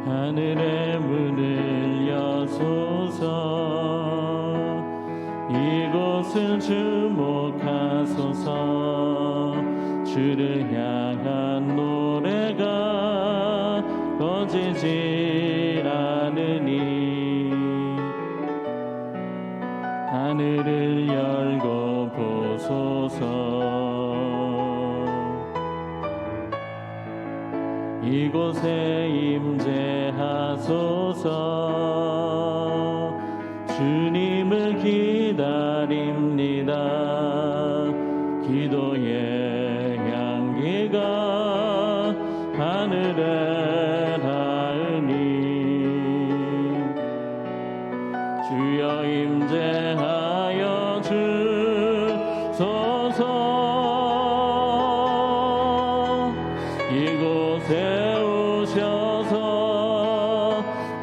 하늘의 문을 여소서. 이곳을 주목하소서. 주를 향한 노래가 꺼지지 않으니 하늘을 열고 보소서. 이곳에 임재하소서. 주님을 기다립니다. 기도의 향기가 하늘에 닿으니 주여 임재하여 주소서. 이곳에 오셔서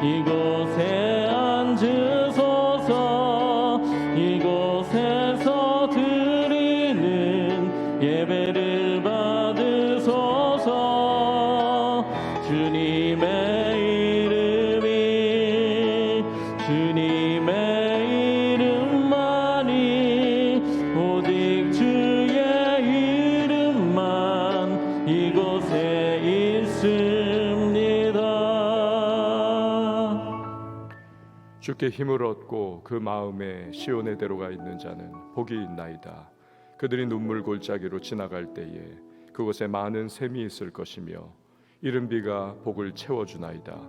이곳에 앉으소서. 이곳에서 드리는 예배를 받으소서. 주님의 이름이 주님의 이름만이 오직 주의 이름만 이곳에 있습니다. 주께 힘을 얻고 그 마음에 시온의 대로가 있는 자는 복이 있나이다. 그들이 눈물 골짜기로 지나갈 때에 그곳에 많은 샘이 있을 것이며 이른 비가 복을 채워주나이다.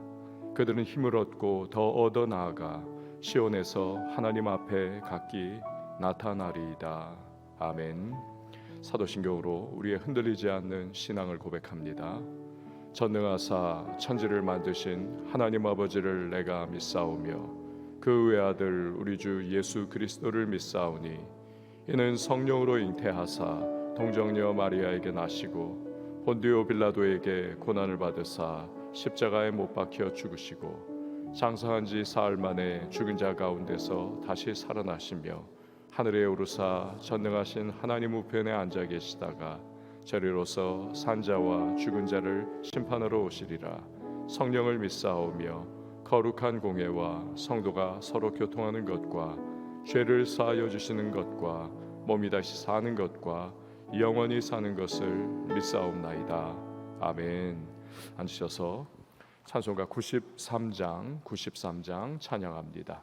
그들은 힘을 얻고 더 얻어 나아가 시온에서 하나님 앞에 각기 나타나리이다. 아멘. 사도신경으로 우리의 흔들리지 않는 신앙을 고백합니다. 전능하사 천지를 만드신 하나님 아버지를 내가 믿사오며 그 외아들 우리 주 예수 그리스도를 믿사오니 이는 성령으로 잉태하사 동정녀 마리아에게 나시고 본디오 빌라도에게 고난을 받으사 십자가에 못 박혀 죽으시고 장사한 지 사흘 만에 죽은 자 가운데서 다시 살아나시며 하늘에 오르사 전능하신 하나님 우편에 앉아 계시다가 저리로서 산자와 죽은 자를 심판하러 오시리라. 성령을 믿사오며 거룩한 공예와 성도가 서로 교통하는 것과 죄를 사하여 주시는 것과 몸이 다시 사는 것과 영원히 사는 것을 믿사옵나이다. 아멘. 앉으셔서 찬송가 93장 찬양합니다.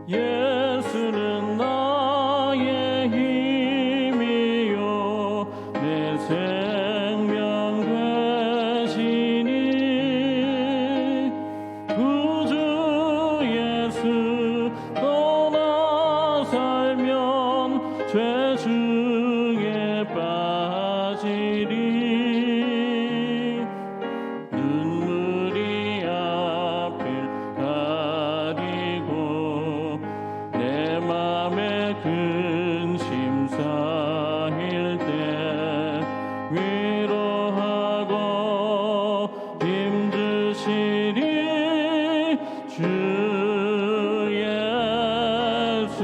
예수는 나의 힘이요 내 생명 되시니 구주 예수 떠나 살면 죄 중에 빠지리. 눈물이 앞을 가리고 내 맘에 근심 쌓일 때 위로하고 힘주시리 주 예수.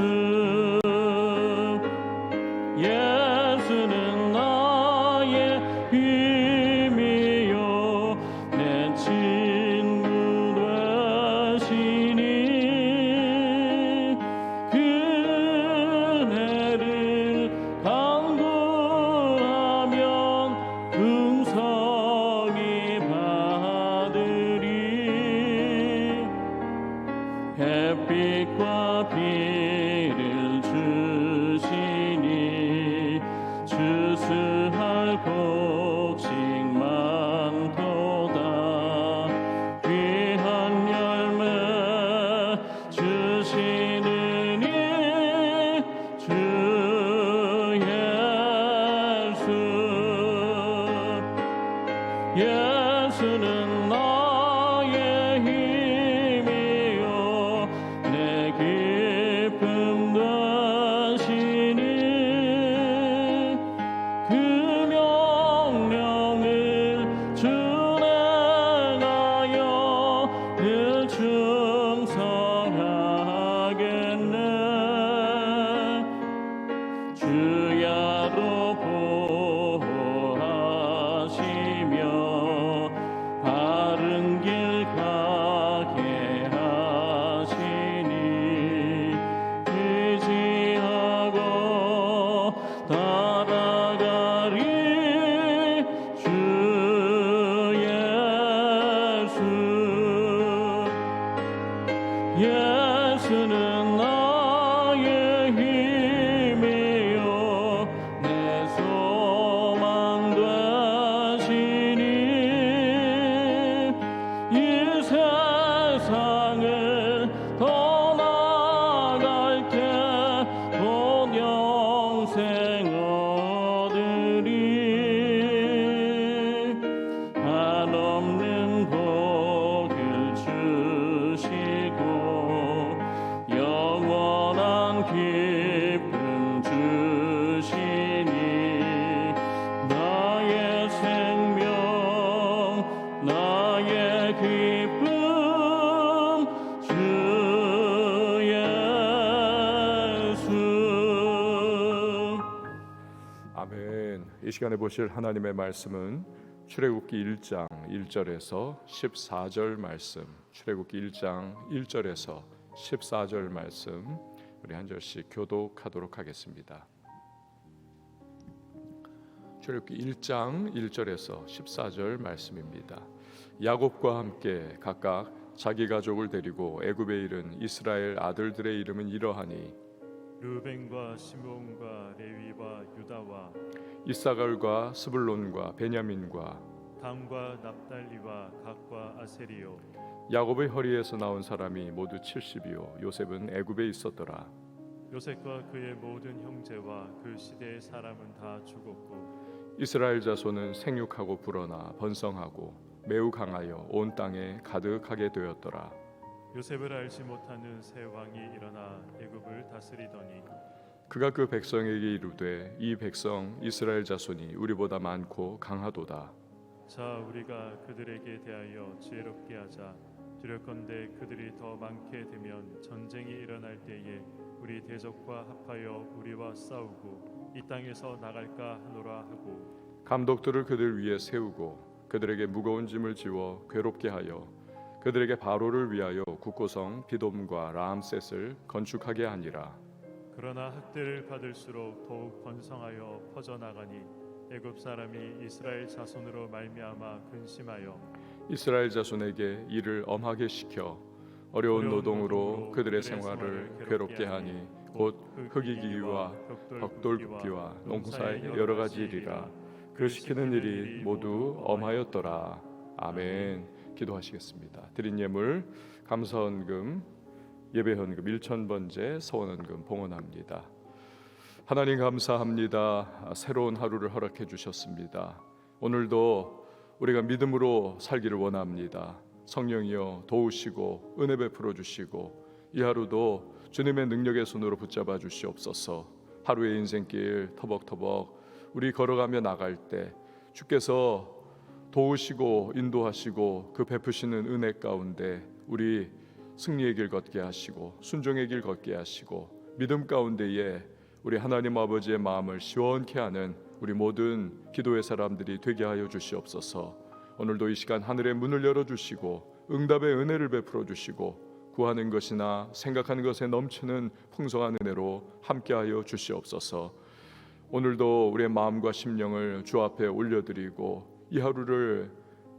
예수는 나의 힘이요 내 친구 되시니 그네를 간구하면 음성이 받으리. 햇빛과 비를 주시니 주스할 곡식 많도다. 귀한 열매 주시느니 주 예수. 예수는 나의 힘이요 내 기쁨 되시니 그 명령을 준행하여 늘 충성하겠네. 이 시간에 보실 하나님의 말씀은 출애굽기 1장 1절에서 14절 말씀, 출애굽기 1장 1절에서 14절 말씀 우리 한 절씩 교독하도록 하겠습니다. 출애굽기 1장 1절에서 14절 말씀입니다. 야곱과 함께 각각 자기 가족을 데리고 애굽에 이른 이스라엘 아들들의 이름은 이러하니 르벤과 시므온과 레위와 유다와 이사갈과 스불론과 베냐민과 단과 납달리와 gad과 아세리요. 야곱의 허리에서 나온 사람이 모두 70이요 요셉은 애굽에 있었더라. 요셉과 그의 모든 형제와 그 시대의 사람은 다 죽었고 이스라엘 자손은 생육하고 불어나 번성하고 매우 강하여 온 땅에 가득하게 되었더라. 요셉을 알지 못하는 새 왕이 일어나 애굽을 다스리더니 그가 그 백성에게 이르되 이 백성 이스라엘 자손이 우리보다 많고 강하도다. 자 우리가 그들에게 대하여 지혜롭게 하자. 두렵건대 그들이 더 많게 되면 전쟁이 일어날 때에 우리 대적과 합하여 우리와 싸우고 이 땅에서 나갈까 하노라 하고 감독들을 그들 위에 세우고 그들에게 무거운 짐을 지워 괴롭게 하여 그들에게 바로를 위하여 국고성 비돔과 라암셋을 건축하게 하니라. 그러나 학대를 받을수록 더욱 번성하여 퍼져나가니 애굽 사람이 이스라엘 자손으로 말미암아 근심하여 이스라엘 자손에게 일을 엄하게 시켜 어려운 노동으로 그들의 생활을 괴롭게 하니 곧 흙이기와 벽돌 굽기와 농사의 여러 가지 일이라. 그 시키는 일이 모두 엄하였더라. 아멘. 기도하시겠습니다. 드린 예물 감사헌금 예배헌금 1,000번째 서원헌금 봉헌합니다. 하나님 감사합니다. 새로운 하루를 허락해 주셨습니다. 오늘도 우리가 믿음으로 살기를 원합니다. 성령이여 도우시고 은혜 베풀어 주시고 이 하루도 주님의 능력의 손으로 붙잡아 주시옵소서. 하루의 인생길 터벅터벅 우리 걸어가며 나갈 때 주께서 도우시고 인도하시고 그 베푸시는 은혜 가운데 우리 승리의 길 걷게 하시고 순종의 길 걷게 하시고 믿음 가운데에 우리 하나님 아버지의 마음을 시원케 하는 우리 모든 기도의 사람들이 되게 하여 주시옵소서. 오늘도 이 시간 하늘의 문을 열어주시고 응답의 은혜를 베풀어 주시고 구하는 것이나 생각하는 것에 넘치는 풍성한 은혜로 함께하여 주시옵소서. 오늘도 우리의 마음과 심령을 주 앞에 올려드리고 이 하루를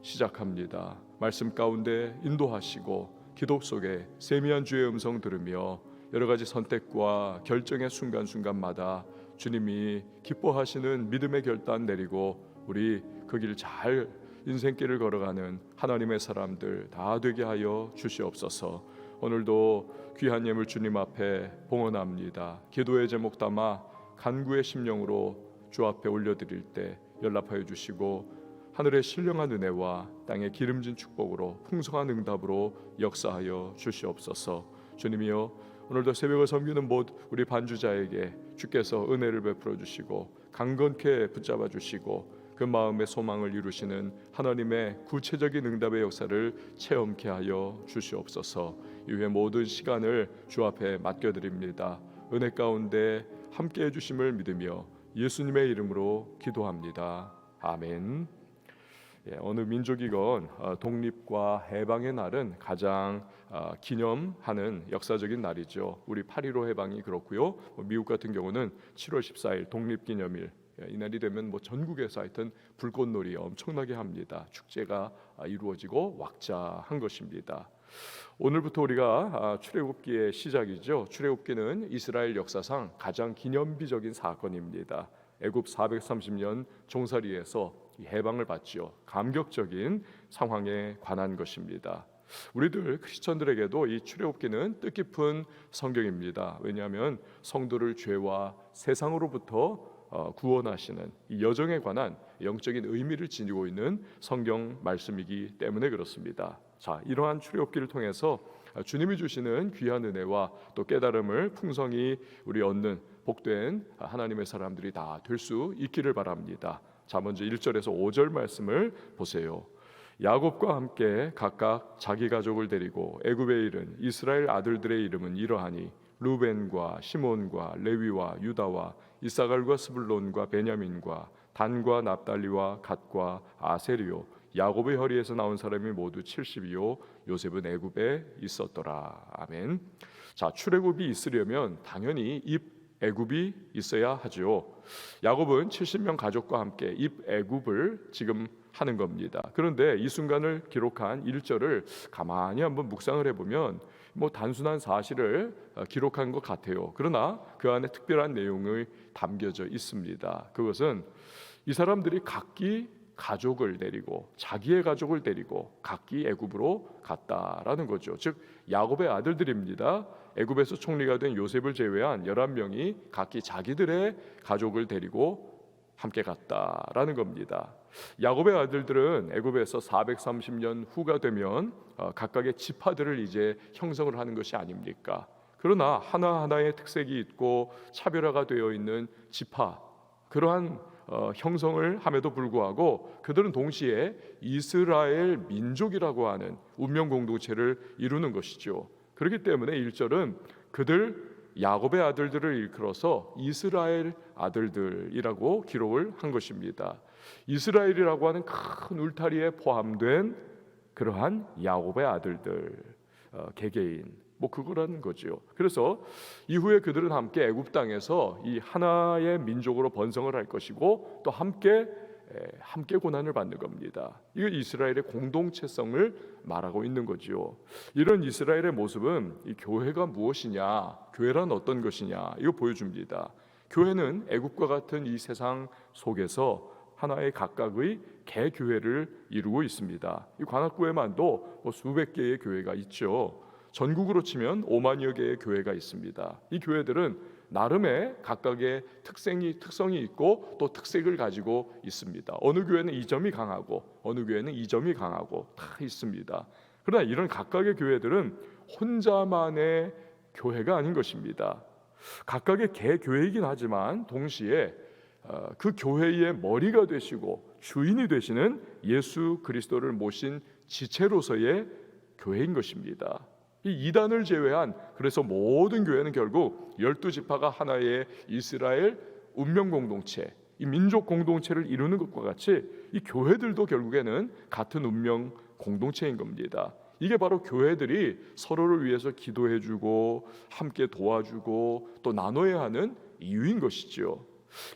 시작합니다. 말씀 가운데 인도하시고 기도 속에 세미한 주의 음성 들으며 여러 가지 선택과 결정의 순간순간마다 주님이 기뻐하시는 믿음의 결단 내리고 우리 그 길 잘 인생길을 걸어가는 하나님의 사람들 다 되게 하여 주시옵소서. 오늘도 귀한 예물 주님 앞에 봉헌합니다. 기도의 제목 담아 간구의 심령으로 주 앞에 올려드릴 때 연락하여 주시고 하늘의 신령한 은혜와 땅의 기름진 축복으로 풍성한 응답으로 역사하여 주시옵소서. 주님이여 오늘도 새벽을 섬기는 모든 우리 반주자에게 주께서 은혜를 베풀어 주시고 강건케 붙잡아 주시고 그 마음의 소망을 이루시는 하나님의 구체적인 응답의 역사를 체험케 하여 주시옵소서. 이후에 모든 시간을 주 앞에 맡겨드립니다. 은혜 가운데 함께해 주심을 믿으며 예수님의 이름으로 기도합니다. 아멘. 어느 민족이건 독립과 해방의 날은 가장 기념하는 역사적인 날이죠. 우리 8.15 해방이 그렇고요. 미국 같은 경우는 7월 14일 독립기념일. 이 날이 되면 전국에서 하여튼 불꽃놀이 엄청나게 합니다. 축제가 이루어지고 왁자한 것입니다. 오늘부터 우리가 출애굽기의 시작이죠. 출애굽기는 이스라엘 역사상 가장 기념비적인 사건입니다. 애굽 430년 종살이에서 해방을 받죠. 감격적인 상황에 관한 것입니다. 우리들 크리스천들에게도 이 출애굽기는 뜻깊은 성경입니다. 왜냐하면 성도를 죄와 세상으로부터 구원하시는 이 여정에 관한 영적인 의미를 지니고 있는 성경 말씀이기 때문에 그렇습니다. 자, 이러한 출애굽기를 통해서 주님이 주시는 귀한 은혜와 또 깨달음을 풍성히 우리 얻는 복된 하나님의 사람들이 다 될 수 있기를 바랍니다. 자, 먼저 1절에서 5절 말씀을 보세요. 야곱과 함께 각각 자기 가족을 데리고 애굽에 이른 이스라엘 아들들의 이름은 이러하니 루벤과 시몬과 레위와 유다와 이사갈과 스불론과 베냐민과 단과 납달리와 갓과 아셀이요 야곱의 허리에서 나온 사람이 모두 70이요 요셉은 애굽에 있었더라. 아멘. 자, 출애굽이 있으려면 당연히 입 애굽이 있어야 하죠. 야곱은 70명 가족과 함께 입 애굽을 지금 하는 겁니다. 그런데 이 순간을 기록한 1절을 가만히 한번 묵상을 해보면 뭐 단순한 사실을 기록한 것 같아요. 그러나 그 안에 특별한 내용이 담겨져 있습니다. 그것은 이 사람들이 각기 가족을 데리고 자기의 가족을 데리고 각기 애굽으로 갔다라는 거죠. 즉 야곱의 아들들입니다. 애굽에서 총리가 된 요셉을 제외한 11명이 각기 자기들의 가족을 데리고 함께 갔다라는 겁니다. 야곱의 아들들은 애굽에서 430년 후가 되면 각각의 지파들을 이제 형성을 하는 것이 아닙니까? 그러나 하나하나의 특색이 있고 차별화가 되어 있는 지파, 그러한 형성을 함에도 불구하고 그들은 동시에 이스라엘 민족이라고 하는 운명 공동체를 이루는 것이죠. 그렇기 때문에 1절은 그들 야곱의 아들들을 일컬어서 이스라엘 아들들이라고 기록을 한 것입니다. 이스라엘이라고 하는 큰 울타리에 포함된 그러한 야곱의 아들들, 개개인, 뭐 그거라는 거죠. 그래서 이후에 그들은 함께 애굽 땅에서 이 하나의 민족으로 번성을 할 것이고 또 함께 고난을 받는 겁니다. 이거 이스라엘의 공동체성을 말하고 있는 거지요. 이런 이스라엘의 모습은 이 교회가 무엇이냐, 교회란 어떤 것이냐 이거 보여줍니다. 교회는 애굽과 같은 이 세상 속에서 하나의 각각의 개교회를 이루고 있습니다. 이 관악구에만도 뭐 수백 개의 교회가 있죠. 전국으로 치면 5만여 개의 교회가 있습니다. 이 교회들은 나름의 각각의 특성이 있고 또 특색을 가지고 있습니다. 어느 교회는 이 점이 강하고 어느 교회는 이 점이 강하고 다 있습니다. 그러나 이런 각각의 교회들은 혼자만의 교회가 아닌 것입니다. 각각의 개교회이긴 하지만 동시에 그 교회의 머리가 되시고 주인이 되시는 예수 그리스도를 모신 지체로서의 교회인 것입니다. 이 이단을 제외한 그래서 모든 교회는 결국 12지파가 하나의 이스라엘 운명 공동체, 이 민족 공동체를 이루는 것과 같이 이 교회들도 결국에는 같은 운명 공동체인 겁니다. 이게 바로 교회들이 서로를 위해서 기도해주고 함께 도와주고 또 나눠야 하는 이유인 것이죠.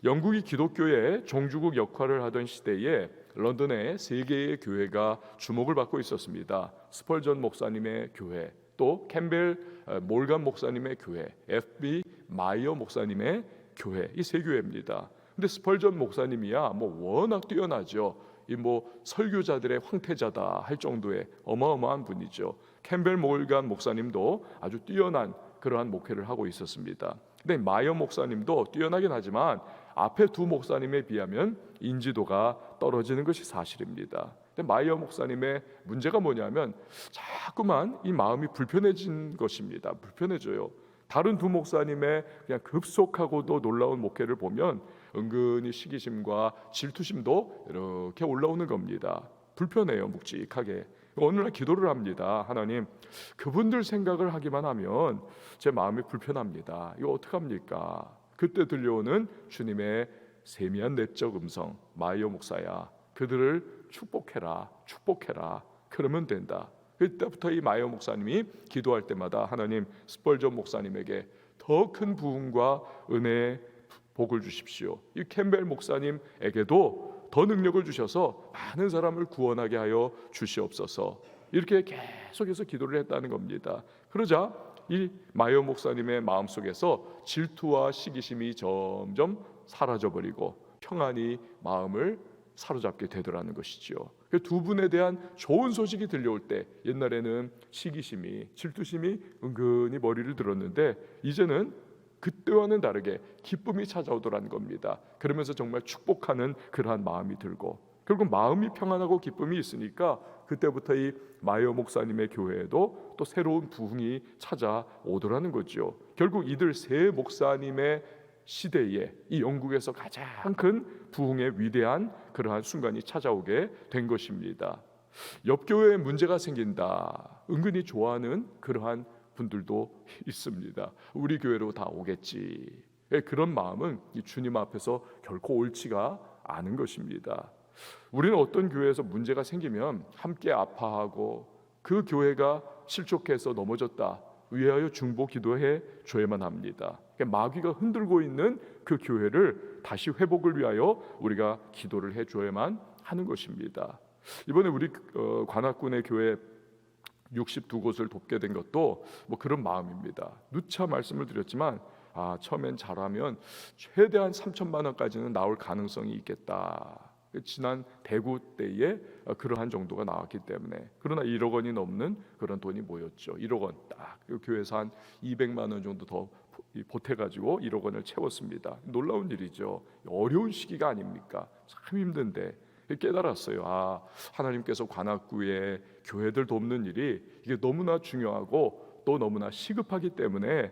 영국이 기독교의 종주국 역할을 하던 시대에 런던에 세 개의 교회가 주목을 받고 있었습니다. 스펄전 목사님의 교회, 또 캠벨 몰간 목사님의 교회, F.B. 마이어 목사님의 교회, 이 세 교회입니다. 근데 스펄전 목사님이야 뭐 워낙 뛰어나죠. 이 뭐 설교자들의 황태자다 할 정도의 어마어마한 분이죠. 캠벨 몰간 목사님도 아주 뛰어난 그러한 목회를 하고 있었습니다. 근데 마이어 목사님도 뛰어나긴 하지만 앞에 두 목사님에 비하면 인지도가 떨어지는 것이 사실입니다. 근데 마이어 목사님의 문제가 뭐냐면 자꾸만 이 마음이 불편해진 것입니다. 불편해져요. 다른 두 목사님의 그냥 급속하고도 놀라운 목회를 보면 은근히 시기심과 질투심도 이렇게 올라오는 겁니다. 불편해요, 묵직하게. 어느 날 기도를 합니다. 하나님, 그분들 생각을 하기만 하면 제 마음이 불편합니다. 이거 어떡합니까? 그때 들려오는 주님의 세미한 내적 음성, 마이어 목사야, 그들을 축복해라, 축복해라. 그러면 된다. 그때부터 이 마이어 목사님이 기도할 때마다 하나님, 스펄전 목사님에게 더 큰 부흥과 은혜의 복을 주십시오. 이 캠벨 목사님에게도 더 능력을 주셔서 많은 사람을 구원하게 하여 주시옵소서. 이렇게 계속해서 기도를 했다는 겁니다. 그러자 이 마이어 목사님의 마음속에서 질투와 시기심이 점점 사라져버리고 평안히 마음을 사로잡게 되더라는 것이죠. 두 분에 대한 좋은 소식이 들려올 때 옛날에는 시기심이, 질투심이 은근히 머리를 들었는데 이제는 그때와는 다르게 기쁨이 찾아오더라는 겁니다. 그러면서 정말 축복하는 그러한 마음이 들고 결국 마음이 평안하고 기쁨이 있으니까 그때부터 이 마이어 목사님의 교회에도 또 새로운 부흥이 찾아오더라는 거죠. 결국 이들 세 목사님의 시대에 이 영국에서 가장 큰 부흥의 위대한 그러한 순간이 찾아오게 된 것입니다. 옆 교회에 문제가 생긴다 은근히 좋아하는 그러한 분들도 있습니다. 우리 교회로 다 오겠지. 그런 마음은 이 주님 앞에서 결코 옳지가 아는 것입니다. 우리는 어떤 교회에서 문제가 생기면 함께 아파하고 그 교회가 실족해서 넘어졌다 위하여 중보 기도해 줘야만 합니다. 그러니까 마귀가 흔들고 있는 그 교회를 다시 회복을 위하여 우리가 기도를 해 줘야만 하는 것입니다. 이번에 우리 관악군의 교회 62곳을 돕게 된 것도 뭐 그런 마음입니다. 누차 말씀을 드렸지만 처음엔 잘하면 최대한 3천만 원까지는 나올 가능성이 있겠다. 지난 대구 때에 그러한 정도가 나왔기 때문에, 그러나 1억 원이 넘는 그런 돈이 모였죠. 1억 원 딱 교회에서 한 200만 원 정도 더 보태가지고 1억 원을 채웠습니다. 놀라운 일이죠. 어려운 시기가 아닙니까? 참 힘든데 깨달았어요. 하나님께서 관악구의 교회들 돕는 일이 이게 너무나 중요하고 또 너무나 시급하기 때문에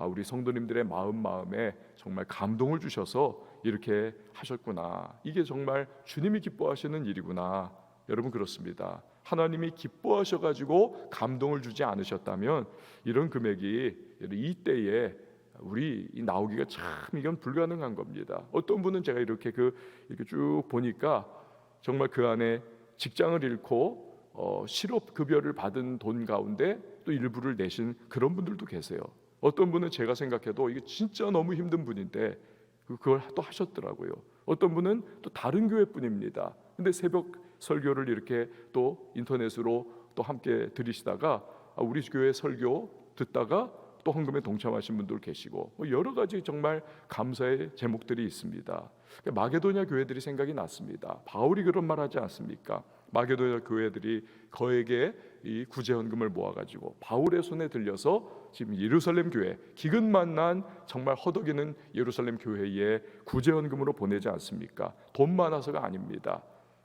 우리 성도님들의 마음에 정말 감동을 주셔서 이렇게 하셨구나. 이게 정말 주님이 기뻐하시는 일이구나. 여러분 그렇습니다. 하나님이 기뻐하셔가지고 감동을 주지 않으셨다면 이런 금액이 이때에 우리 나오기가 참 이건 불가능한 겁니다. 어떤 분은 제가 이렇게 쭉 보니까 정말 그 안에 직장을 잃고 실업급여를 받은 돈 가운데 또 일부를 내신 그런 분들도 계세요. 어떤 분은 제가 생각해도 이게 진짜 너무 힘든 분인데 그걸 또 하셨더라고요. 어떤 분은 또 다른 교회 분입니다. 근데 새벽 설교를 이렇게 또 인터넷으로 또 함께 들으시다가 우리 교회 설교 듣다가 또 헌금에 동참하신 분들 계시고 여러 가지 정말 감사의 제목들이 있습니다. 마게도냐 교회들이 생각이 났습니다. 바울이 그런 말 하지 않습니까? 마게도냐 교회들이 거액의 이 구제 헌금을 모아가지고 바울의 손에 들려서 지금 예루살렘 교회, 기근만 난 정말 허덕이는 예루살렘 교회에 구제 헌금으로 보내지 않습니까? 돈 많아서가 아닙니다.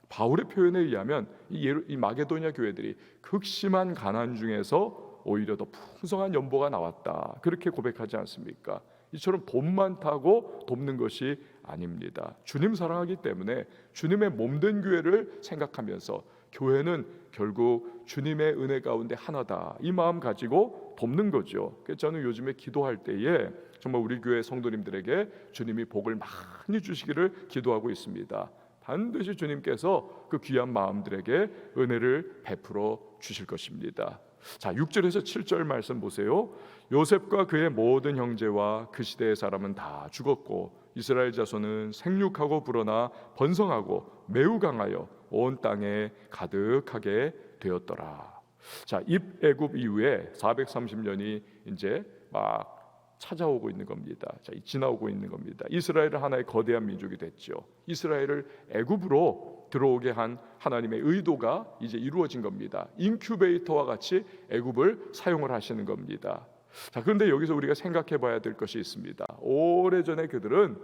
바울의 표현에 의하면 이 마게도냐 교회들이 극심한 가난 중에서 오히려 더 풍성한 연보가 나왔다. 그렇게 고백하지 않습니까? 이처럼 돈 많다고 돕는 것이 아닙니다. 주님 사랑하기 때문에 주님의 몸된 교회를 생각하면서 교회는 결국 주님의 은혜 가운데 하나다. 이 마음 가지고 돕는 거죠. 그래서 저는 요즘에 기도할 때에 정말 우리 교회 성도님들에게 주님이 복을 많이 주시기를 기도하고 있습니다. 반드시 주님께서 그 귀한 마음들에게 은혜를 베풀어 주실 것입니다. 자, 6절에서 7절 말씀 보세요. 요셉과 그의 모든 형제와 그 시대의 사람은 다 죽었고 이스라엘 자손은 생육하고 불어나 번성하고 매우 강하여 온 땅에 가득하게 되었더라. 자, 입애굽 이후에 430년이 이제 막 찾아오고 있는 겁니다. 자, 지나오고 있는 겁니다. 이스라엘은 하나의 거대한 민족이 됐죠. 이스라엘을 애굽으로 들어오게 한 하나님의 의도가 이제 이루어진 겁니다. 인큐베이터와 같이 애굽을 사용을 하시는 겁니다. 자, 그런데 여기서 우리가 생각해 봐야 될 것이 있습니다. 오래전에 그들은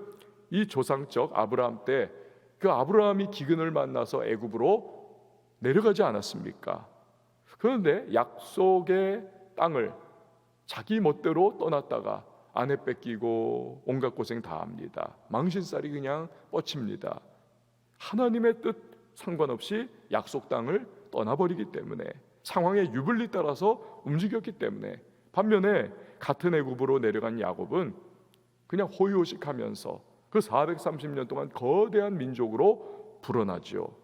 이 조상적 아브라함 때 그 아브라함이 기근을 만나서 애굽으로 내려가지 않았습니까? 그런데 약속의 땅을 자기 멋대로 떠났다가 아내 뺏기고 온갖 고생 다 합니다. 망신살이 그냥 뻗칩니다. 하나님의 뜻 상관없이 약속 땅을 떠나버리기 때문에, 상황의 유불리 따라서 움직였기 때문에. 반면에 같은 애굽으로 내려간 야곱은 그냥 호의호식하면서 그 430년 동안 거대한 민족으로 불어나죠.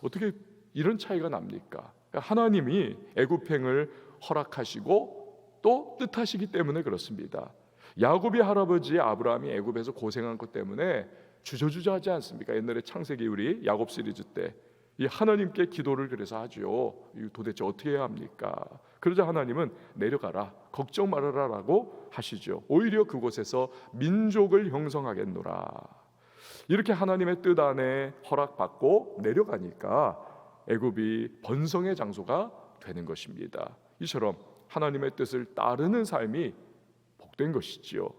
어떻게 이런 차이가 납니까? 하나님이 애굽행을 허락하시고 또 뜻하시기 때문에 그렇습니다. 야곱의 할아버지 아브라함이 애굽에서 고생한 것 때문에 주저주저하지 않습니까? 옛날에 창세기 우리 야곱 시리즈 때 이 하나님께 기도를 그래서 하죠. 도대체 어떻게 해야 합니까? 그러자 하나님은 내려가라, 걱정 말아라라고 하시죠. 오히려 그곳에서 민족을 형성하겠노라. 이렇게 하나님의 뜻 안에 허락받고 내려가니까 애굽이 번성의 장소가 되는 것입니다. 이처럼 하나님의 뜻을 따르는 삶이 복된 것이지요.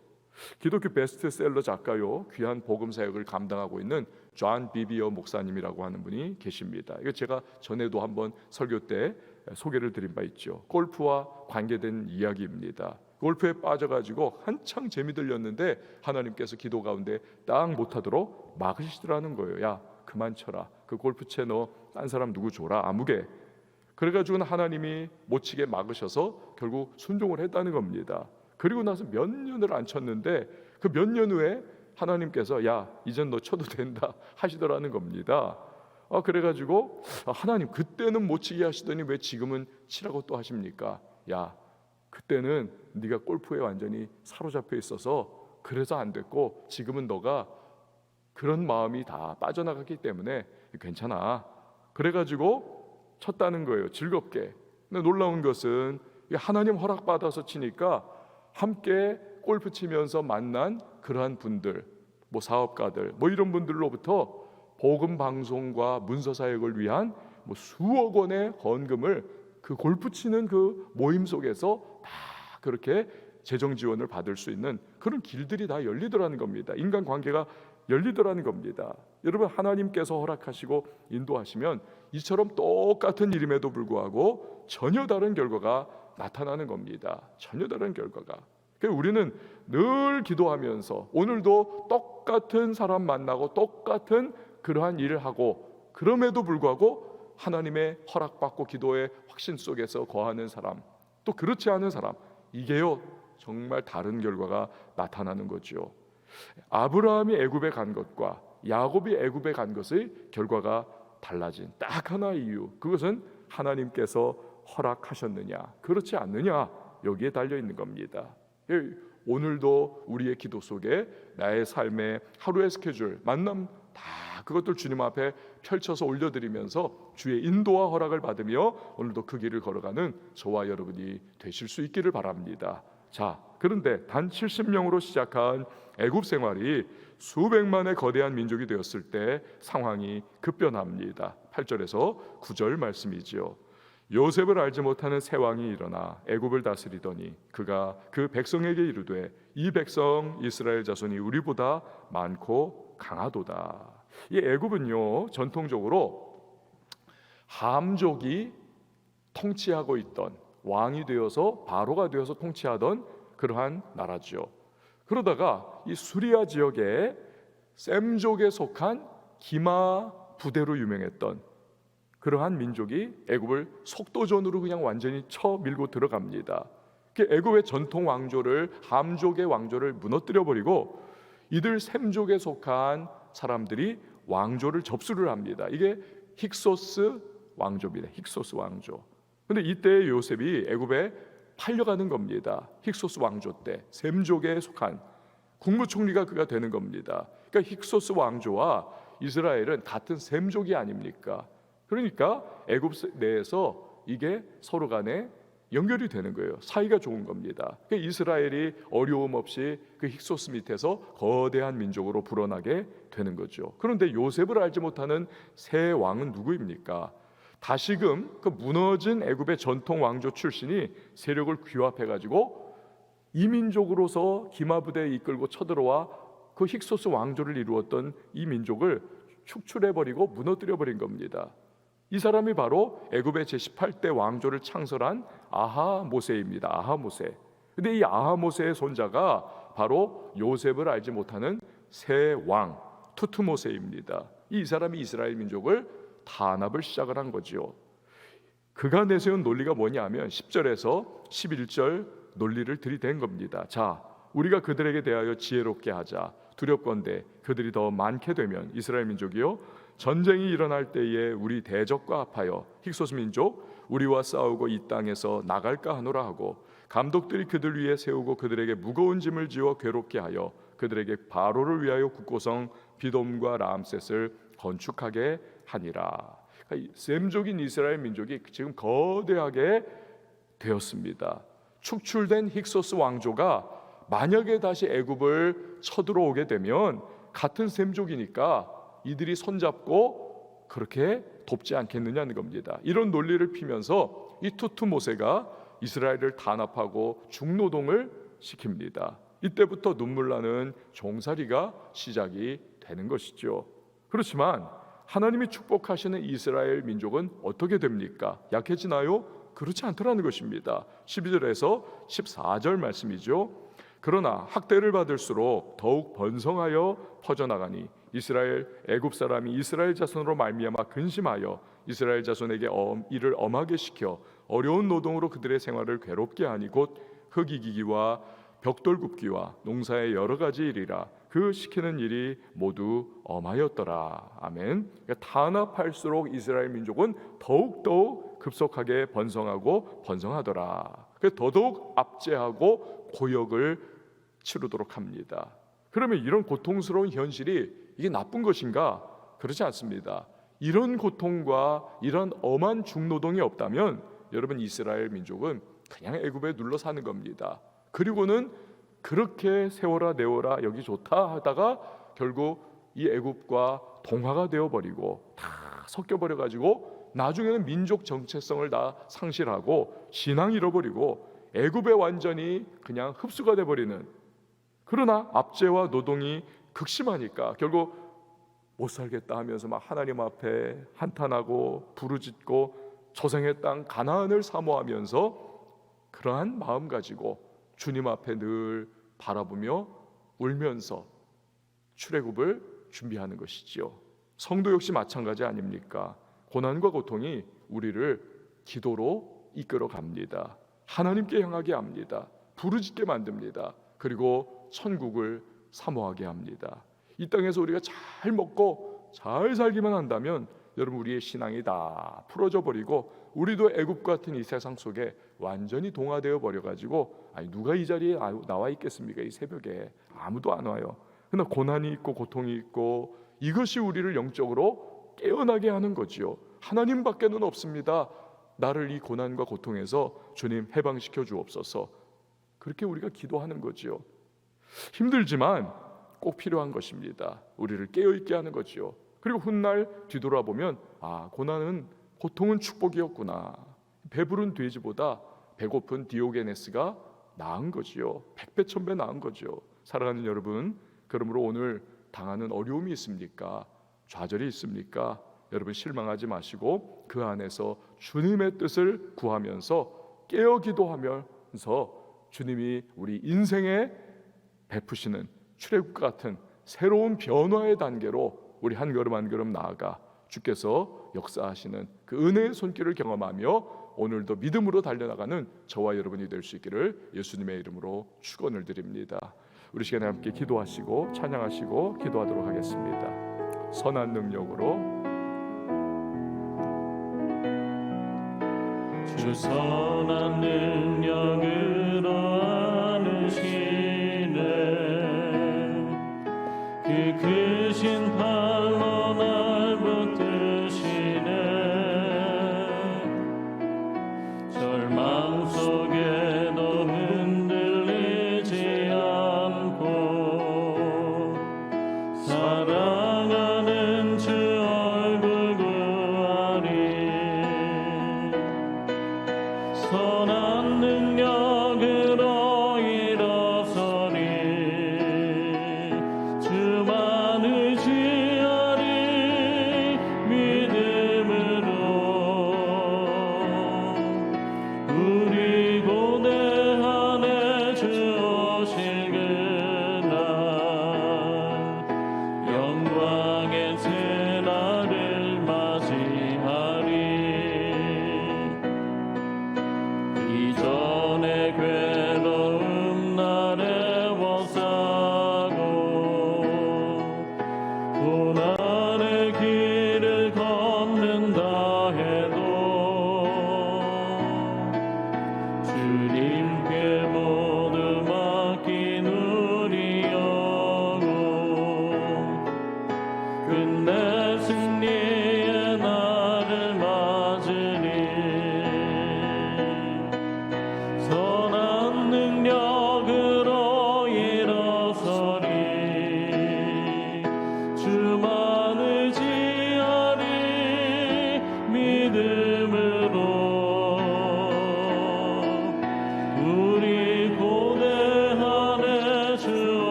기독교 베스트셀러 작가요, 귀한 복음 사역을 감당하고 있는 존 비비어 목사님이라고 하는 분이 계십니다. 이거 제가 전에도 한번 설교 때 소개를 드린 바 있죠. 골프와 관계된 이야기입니다. 골프에 빠져가지고 한창 재미 들렸는데 하나님께서 기도 가운데 딱 못하도록 막으시더라는 거예요. 야, 그만 쳐라. 그 골프채 너 딴 사람 누구 줘라, 아무개. 그래가지고는 하나님이 못 치게 막으셔서 결국 순종을 했다는 겁니다. 그리고 나서 몇 년을 안 쳤는데 그 몇 년 후에 하나님께서 야 이젠 너 쳐도 된다 하시더라는 겁니다. 그래가지고 하나님 그때는 못 치게 하시더니 왜 지금은 치라고 또 하십니까? 야 그때는 네가 골프에 완전히 사로잡혀 있어서 그래서 안 됐고 지금은 너가 그런 마음이 다 빠져나갔기 때문에 괜찮아. 그래가지고 쳤다는 거예요. 즐겁게. 근데 놀라운 것은 하나님 허락받아서 치니까 함께 골프 치면서 만난 그러한 분들, 뭐 사업가들, 뭐 이런 분들로부터 복음 방송과 문서 사역을 위한 뭐 수억 원의 헌금을 그 골프 치는 그 모임 속에서 다 그렇게 재정 지원을 받을 수 있는 그런 길들이 다 열리더라는 겁니다. 인간 관계가 열리더라는 겁니다. 여러분 하나님께서 허락하시고 인도하시면 이처럼 똑같은 일임에도 불구하고 전혀 다른 결과가 나타나는 겁니다. 전혀 다른 결과가. 그래서 우리는 늘 기도하면서 오늘도 똑같은 사람 만나고 똑같은 그러한 일을 하고 그럼에도 불구하고 하나님의 허락받고 기도의 확신 속에서 거하는 사람 또 그렇지 않은 사람 이게요 정말 다른 결과가 나타나는 거죠. 아브라함이 애굽에 간 것과 야곱이 애굽에 간 것의 결과가 달라진 딱 하나의 이유 그것은 하나님께서 허락하셨느냐 그렇지 않느냐 여기에 달려 있는 겁니다. 오늘도 우리의 기도 속에 나의 삶의 하루의 스케줄 만남 다 그것들 주님 앞에 펼쳐서 올려드리면서 주의 인도와 허락을 받으며 오늘도 그 길을 걸어가는 저와 여러분이 되실 수 있기를 바랍니다. 자, 그런데 단 70명으로 시작한 애굽 생활이 수백만의 거대한 민족이 되었을 때 상황이 급변합니다. 8절에서 9절 말씀이지요. 요셉을 알지 못하는 새 왕이 일어나 애굽을 다스리더니 그가 그 백성에게 이르되 이 백성 이스라엘 자손이 우리보다 많고 강하도다. 이 애굽은요 전통적으로 함족이 통치하고 있던 왕이 되어서 바로가 되어서 통치하던 그러한 나라죠. 그러다가 이 수리아 지역에 셈족에 속한 기마 부대로 유명했던 그러한 민족이 애굽을 속도전으로 그냥 완전히 쳐밀고 들어갑니다. 애굽의 전통 왕조를 함족의 왕조를 무너뜨려 버리고 이들 셈족에 속한 사람들이 왕조를 접수를 합니다. 이게 힉소스 왕조입니다. 힉소스 왕조. 근데 이때 요셉이 애굽에 팔려가는 겁니다. 힉소스 왕조 때 셈족에 속한 국무총리가 그가 되는 겁니다. 그러니까 힉소스 왕조와 이스라엘은 같은 셈족이 아닙니까? 그러니까 애굽 내에서 이게 서로 간에 연결이 되는 거예요. 사이가 좋은 겁니다. 그러니까 이스라엘이 어려움 없이 그 힉소스 밑에서 거대한 민족으로 불어나게 되는 거죠. 그런데 요셉을 알지 못하는 새 왕은 누구입니까? 다시금 그 무너진 애굽의 전통 왕조 출신이 세력을 규합해가지고 이민족으로서 기마부대에 이끌고 쳐들어와 그 힉소스 왕조를 이루었던 이 민족을 축출해버리고 무너뜨려버린 겁니다. 이 사람이 바로 애굽의 제18대 왕조를 창설한 아하모세입니다. 아하모세. 근데 이 아하모세의 손자가 바로 요셉을 알지 못하는 새 왕 투트모세입니다. 이 사람이 이스라엘 민족을 탄압을 시작을 한 거지요. 그가 내세운 논리가 뭐냐면 10절에서 11절 논리를 들이댄 겁니다. 자, 우리가 그들에게 대하여 지혜롭게 하자. 두렵건대 그들이 더 많게 되면 이스라엘 민족이요 전쟁이 일어날 때에 우리 대적과 합하여 힉소스 민족 우리와 싸우고 이 땅에서 나갈까 하노라 하고 감독들이 그들 위에 세우고 그들에게 무거운 짐을 지어 괴롭게 하여 그들에게 바로를 위하여 국고성 비돔과 람셋을 건축하게 하니라. 그러니까 셈족인 이스라엘 민족이 지금 거대하게 되었습니다. 축출된 힉소스 왕조가 만약에 다시 애굽을 쳐들어오게 되면 같은 셈족이니까 이들이 손잡고 그렇게 돕지 않겠느냐는 겁니다. 이런 논리를 피면서 이 투트모세가 이스라엘을 단합하고 중노동을 시킵니다. 이때부터 눈물 나는 종살이가 시작이 되는 것이죠. 그렇지만 하나님이 축복하시는 이스라엘 민족은 어떻게 됩니까? 약해지나요? 그렇지 않더라는 것입니다. 12절에서 14절 말씀이죠. 그러나 학대를 받을수록 더욱 번성하여 퍼져나가니 이스라엘 애굽 사람이 이스라엘 자손으로 말미암아 근심하여 이스라엘 자손에게 이를 엄하게 시켜 어려운 노동으로 그들의 생활을 괴롭게 하니 곧 흙 이기기와 벽돌 굽기와 농사의 여러 가지 일이라 그 시키는 일이 모두 엄하였더라. 아멘. 그러니까 탄압할수록 이스라엘 민족은 더욱더욱 급속하게 번성하고 번성하더라. 더더욱 압제하고 고역을 치르도록 합니다. 그러면 이런 고통스러운 현실이 이게 나쁜 것인가? 그렇지 않습니다. 이런 고통과 이런 엄한 중노동이 없다면 여러분 이스라엘 민족은 그냥 애굽에 눌러 사는 겁니다. 그리고는 그렇게 세워라 내워라 여기 좋다 하다가 결국 이 애굽과 동화가 되어버리고 다 섞여버려가지고 나중에는 민족 정체성을 다 상실하고 신앙 잃어버리고 애굽에 완전히 그냥 흡수가 돼버리는, 그러나 압제와 노동이 극심하니까 결국 못 살겠다 하면서 막 하나님 앞에 한탄하고 부르짖고 조상의 땅 가나안을 사모하면서 그러한 마음 가지고 주님 앞에 늘 바라보며 울면서 출애굽을 준비하는 것이지요. 성도 역시 마찬가지 아닙니까? 고난과 고통이 우리를 기도로 이끌어 갑니다. 하나님께 향하게 합니다. 부르짖게 만듭니다. 그리고 천국을 사모하게 합니다. 이 땅에서 우리가 잘 먹고 잘 살기만 한다면 여러분 우리의 신앙이 다 풀어져 버리고 우리도 애굽 같은 이 세상 속에 완전히 동화되어 버려가지고 누가 이 자리에 나와 있겠습니까? 이 새벽에 아무도 안 와요. 그러나 고난이 있고 고통이 있고 이것이 우리를 영적으로 깨어나게 하는 거지요. 하나님밖에는 없습니다. 나를 이 고난과 고통에서 주님 해방시켜 주옵소서. 그렇게 우리가 기도하는 거지요. 힘들지만 꼭 필요한 것입니다. 우리를 깨어있게 하는 거지요. 그리고 훗날 뒤돌아보면 고난은, 고통은 축복이었구나. 배부른 돼지보다 배고픈 디오게네스가 나은 거지요. 100배 1000배 나은 거죠. 사랑하는 여러분, 그러므로 오늘 당하는 어려움이 있습니까? 좌절이 있습니까? 여러분 실망하지 마시고 그 안에서 주님의 뜻을 구하면서 깨어 기도하면서 주님이 우리 인생에 베푸시는 출애굽 같은 새로운 변화의 단계로 우리 한 걸음 한 걸음 나아가 주께서 역사하시는 그 은혜의 손길을 경험하며 오늘도 믿음으로 달려나가는 저와 여러분이 될 수 있기를 예수님의 이름으로 축원을 드립니다. 우리 시간에 함께 기도하시고 찬양하시고 기도하도록 하겠습니다. 선한 능력으로 주 선한 능력으로 안으시네 그 크신 팔로 날 붙드시네 절망 속에도 흔들리지 않고 사랑하는 주 얼굴 구하리 선한 능력으로 일어나시네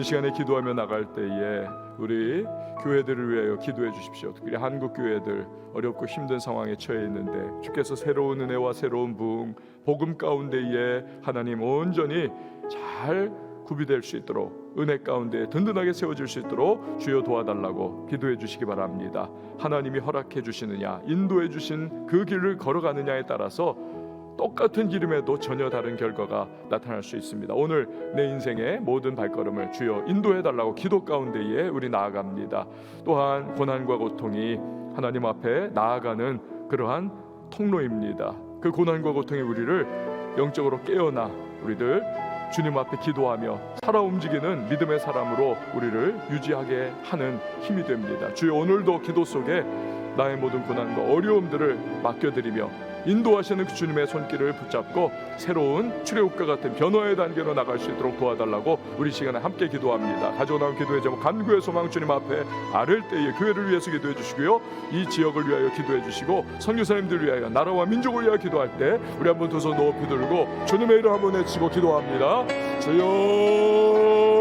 주는 시간에 기도하며 나갈 때에 우리 교회들을 위하여 기도해 주십시오. 특별히 한국 교회들 어렵고 힘든 상황에 처해 있는데 주께서 새로운 은혜와 새로운 부흥, 복음 가운데에 하나님 온전히 잘 구비될 수 있도록 은혜 가운데 든든하게 세워질 수 있도록 주여 도와달라고 기도해 주시기 바랍니다. 하나님이 허락해 주시느냐, 인도해 주신 그 길을 걸어가느냐에 따라서 똑같은 기름에도 전혀 다른 결과가 나타날 수 있습니다. 오늘 내 인생의 모든 발걸음을 주여 인도해달라고 기도 가운데에 우리 나아갑니다. 또한 고난과 고통이 하나님 앞에 나아가는 그러한 통로입니다. 그 고난과 고통이 우리를 영적으로 깨어나 우리들 주님 앞에 기도하며 살아 움직이는 믿음의 사람으로 우리를 유지하게 하는 힘이 됩니다. 주여 오늘도 기도 속에 나의 모든 고난과 어려움들을 맡겨드리며 인도하시는 그 주님의 손길을 붙잡고 새로운 출애굽과 같은 변화의 단계로 나갈 수 있도록 도와달라고 우리 시간에 함께 기도합니다. 가지고 나온 기도의 제목 간구의 소망 주님 앞에 아랠 때에 교회를 위해서 기도해 주시고요, 이 지역을 위하여 기도해 주시고 선교사님들을 위하여 나라와 민족을 위하여 기도할 때 우리 한번 두 손 높이 들고 주님의 이름 한번 외치고 기도합니다. 주여